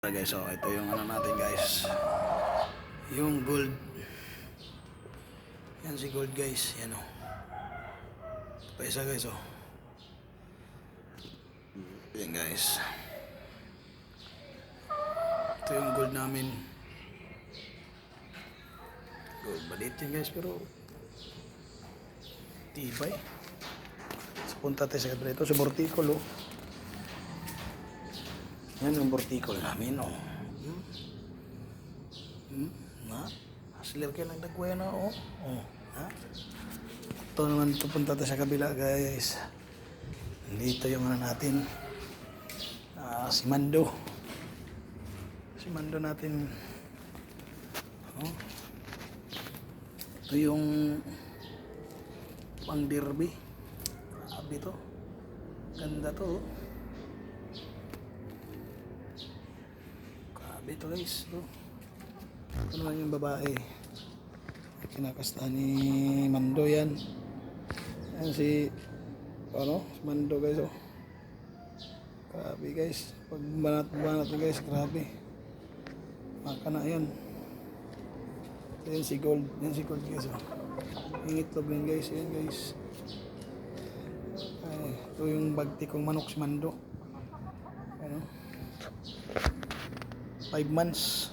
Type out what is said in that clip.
Guys, so ito yung ano natin guys, yung gold. Yan si gold guys, yan o. Pa isa guys o. Yan guys, ito yung gold namin. Gold balit yan guys, pero tibay. So, punta tayo sa kabila. Ito sa vertical o. Yan yung vertical namin o. Na? Aslir kayo lang nagkuya na o. Ha? Ito naman pupunta tayo sa kabila guys. Dito yung ano natin. Si Mando. Si Mando natin. Ito yung pang derby. Sabi to. Ganda to. Grabe to guys. Ito naman yung babae. Kinakastahan ni Mando yan. Yan si Mando guys o. Grabe guys. Pag banat guys, grabe. Maka na yan. Yan si Gold. Yan si Gold guys o. Yung itlog yan guys. Yan guys. Ay, ito yung bagti kong manok si Mando. 5 months.